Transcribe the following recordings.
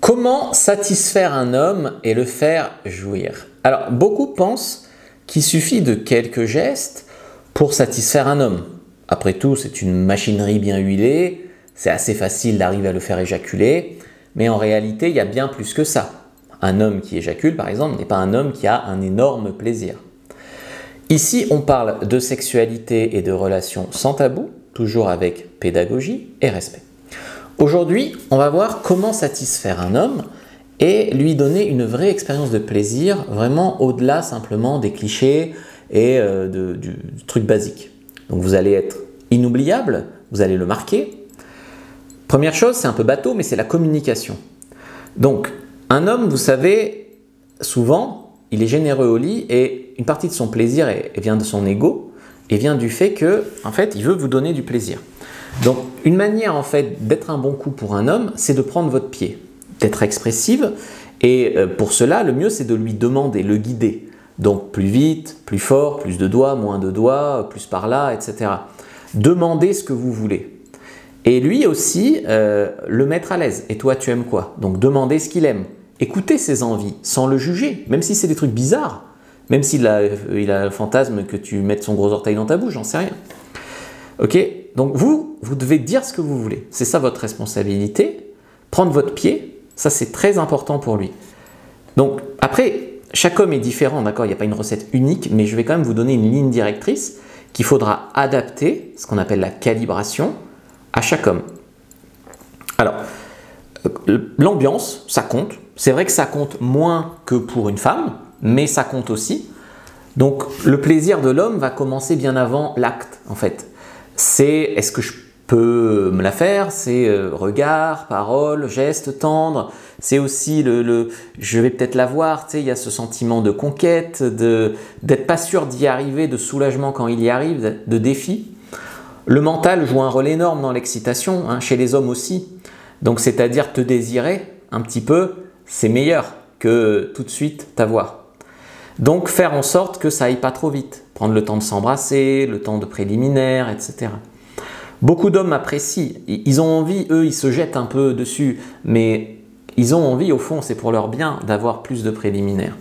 Comment satisfaire un homme et le faire jouir? Alors, beaucoup pensent qu'il suffit de quelques gestes pour satisfaire un homme. Après tout, c'est une machinerie bien huilée, c'est assez facile d'arriver à le faire éjaculer, mais en réalité, il y a bien plus que ça. Un homme qui éjacule, par exemple, n'est pas un homme qui a un énorme plaisir. Ici, on parle de sexualité et de relations sans tabou, toujours avec pédagogie et respect. Aujourd'hui, on va voir comment satisfaire un homme et lui donner une vraie expérience de plaisir, vraiment au-delà simplement des clichés et du truc basique. Donc vous allez être inoubliable, vous allez le marquer. Première chose, c'est un peu bateau, mais c'est la communication. Donc, un homme, vous savez, souvent, il est généreux au lit et une partie de son plaisir vient de son ego et vient du fait que, en fait, il veut vous donner du plaisir. Donc, une manière en fait d'être un bon coup pour un homme, c'est de prendre votre pied, d'être expressive. Et pour cela, le mieux, c'est de lui demander, le guider. Donc, plus vite, plus fort, plus de doigts, moins de doigts, plus par là, etc. Demandez ce que vous voulez. Et lui aussi, le mettre à l'aise. Et toi, tu aimes quoi? Donc, demandez ce qu'il aime. Écoutez ses envies, sans le juger, même si c'est des trucs bizarres. Même s'il a le fantasme que tu mettes son gros orteil dans ta bouche, j'en sais rien. Ok? Donc vous devez dire ce que vous voulez. C'est ça votre responsabilité. Prendre votre pied, ça c'est très important pour lui. Donc après, chaque homme est différent, d'accord? Il n'y a pas une recette unique, mais je vais quand même vous donner une ligne directrice qu'il faudra adapter, ce qu'on appelle la calibration, à chaque homme. Alors, l'ambiance, ça compte. C'est vrai que ça compte moins que pour une femme, mais ça compte aussi. Donc le plaisir de l'homme va commencer bien avant l'acte, en fait. C'est est-ce que je peux me la faire, c'est regard, parole, geste tendre, c'est aussi je vais peut-être la voir, tu sais, il y a ce sentiment de conquête, d'être pas sûr d'y arriver, de soulagement quand il y arrive, de défi. Le mental joue un rôle énorme dans l'excitation, hein, chez les hommes aussi. Donc c'est-à-dire te désirer un petit peu, c'est meilleur que tout de suite t'avoir. Donc faire en sorte que ça aille pas trop vite. Prendre le temps de s'embrasser, le temps de préliminaire, etc. Beaucoup d'hommes apprécient. Ils ont envie, eux, ils se jettent un peu dessus, mais ils ont envie, au fond, c'est pour leur bien, d'avoir plus de préliminaires.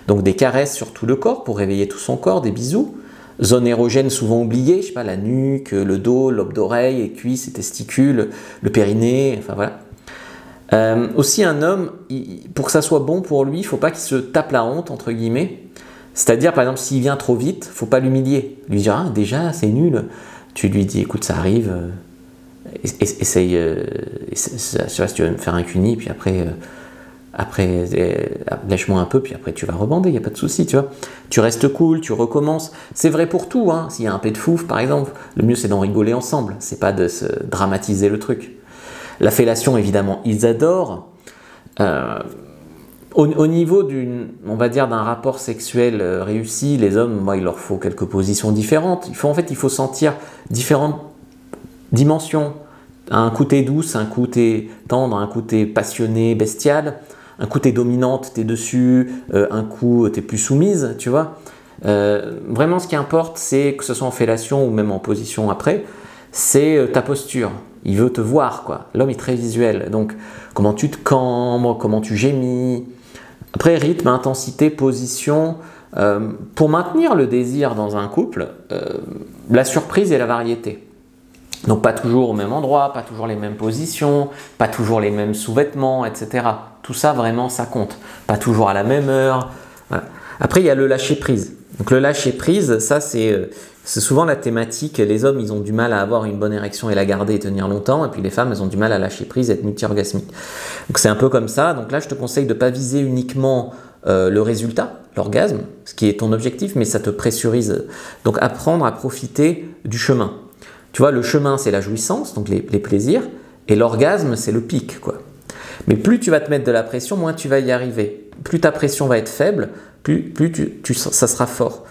Donc des caresses sur tout le corps pour réveiller tout son corps, des bisous. Zones érogènes souvent oubliées, je sais pas, la nuque, le dos, lobe d'oreille, les cuisses, les testicules, le périnée, enfin voilà. Aussi un homme, pour que ça soit bon pour lui, il ne faut pas qu'il se tape la honte, entre guillemets. C'est-à-dire, par exemple, s'il vient trop vite, il ne faut pas l'humilier. Lui dire, ah, déjà, c'est nul. Tu lui dis, écoute, ça arrive, essaye, si tu veux me faire un cuni, puis après lèche-moi un peu, puis après tu vas rebander, il n'y a pas de souci, tu vois. Tu restes cool, tu recommences. C'est vrai pour tout, hein. S'il y a un pet de fouf, par exemple, le mieux c'est d'en rigoler ensemble, c'est pas de se dramatiser le truc. La fellation, évidemment, ils adorent. Au niveau on va dire d'un rapport sexuel réussi, les hommes, moi, il leur faut quelques positions différentes. Il faut sentir différentes dimensions. Un coup t'es douce, un coup t'es tendre, un coup t'es passionné, bestial. Un coup t'es dominante, t'es dessus. Un coup t'es plus soumise, tu vois. Vraiment, ce qui importe, c'est que ce soit en fellation ou même en position après, c'est ta posture. Il veut te voir, quoi. L'homme est très visuel. Donc, comment tu te cambres, comment tu gémis. Après, rythme, intensité, position. Pour maintenir le désir dans un couple, la surprise et la variété. Donc, pas toujours au même endroit, pas toujours les mêmes positions, pas toujours les mêmes sous-vêtements, etc. Tout ça, vraiment, ça compte. Pas toujours à la même heure. Voilà. Après, il y a le lâcher-prise. Donc, le lâcher-prise, ça, c'est souvent la thématique. Les hommes, ils ont du mal à avoir une bonne érection et la garder et tenir longtemps. Et puis les femmes, elles ont du mal à lâcher prise et être multi-orgasmiques. Donc c'est un peu comme ça. Donc là, je te conseille de ne pas viser uniquement le résultat, l'orgasme, ce qui est ton objectif, mais ça te pressurise. Donc apprendre à profiter du chemin. Tu vois, le chemin, c'est la jouissance, donc les plaisirs. Et l'orgasme, c'est le pic, quoi. Mais plus tu vas te mettre de la pression, moins tu vas y arriver. Plus ta pression va être faible, plus ça sera fort.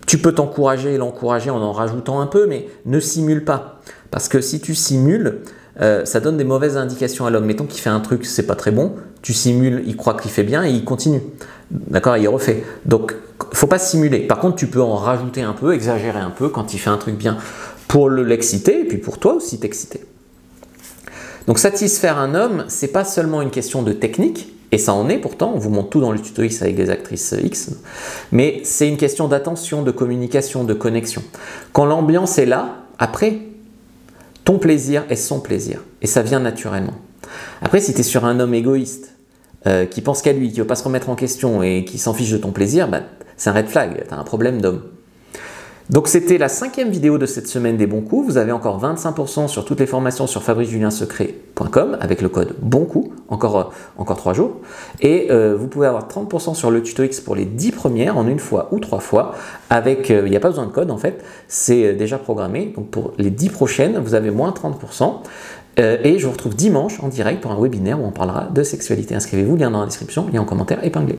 Tu peux t'encourager et l'encourager en rajoutant un peu, mais ne simule pas. Parce que si tu simules, ça donne des mauvaises indications à l'homme. Mettons qu'il fait un truc, c'est pas très bon, tu simules, il croit qu'il fait bien et il continue. D'accord, il refait. Donc, faut pas simuler. Par contre, tu peux en rajouter un peu, exagérer un peu quand il fait un truc bien pour l'exciter et puis pour toi aussi t'exciter. Donc satisfaire un homme, c'est pas seulement une question de technique, et ça en est pourtant, on vous montre tout dans le tuto X avec des actrices X, mais c'est une question d'attention, de communication, de connexion. Quand l'ambiance est là, après, ton plaisir est son plaisir, et ça vient naturellement. Après, si tu es sur un homme égoïste, qui pense qu'à lui, qui ne veut pas se remettre en question et qui s'en fiche de ton plaisir, bah, c'est un red flag, tu as un problème d'homme. Donc c'était la 5e vidéo de cette semaine des bons coups. Vous avez encore 25% sur toutes les formations sur fabricejuliensecret.com avec le code bon coup, encore 3 jours. Et vous pouvez avoir 30% sur le tuto X pour les 10 premières en une fois ou 3 fois. Avec, il n'y a pas besoin de code en fait, c'est déjà programmé. Donc pour les 10 prochaines, vous avez moins 30%. Et je vous retrouve dimanche en direct pour un webinaire où on parlera de sexualité. Inscrivez-vous, lien dans la description, lien en commentaire épinglé.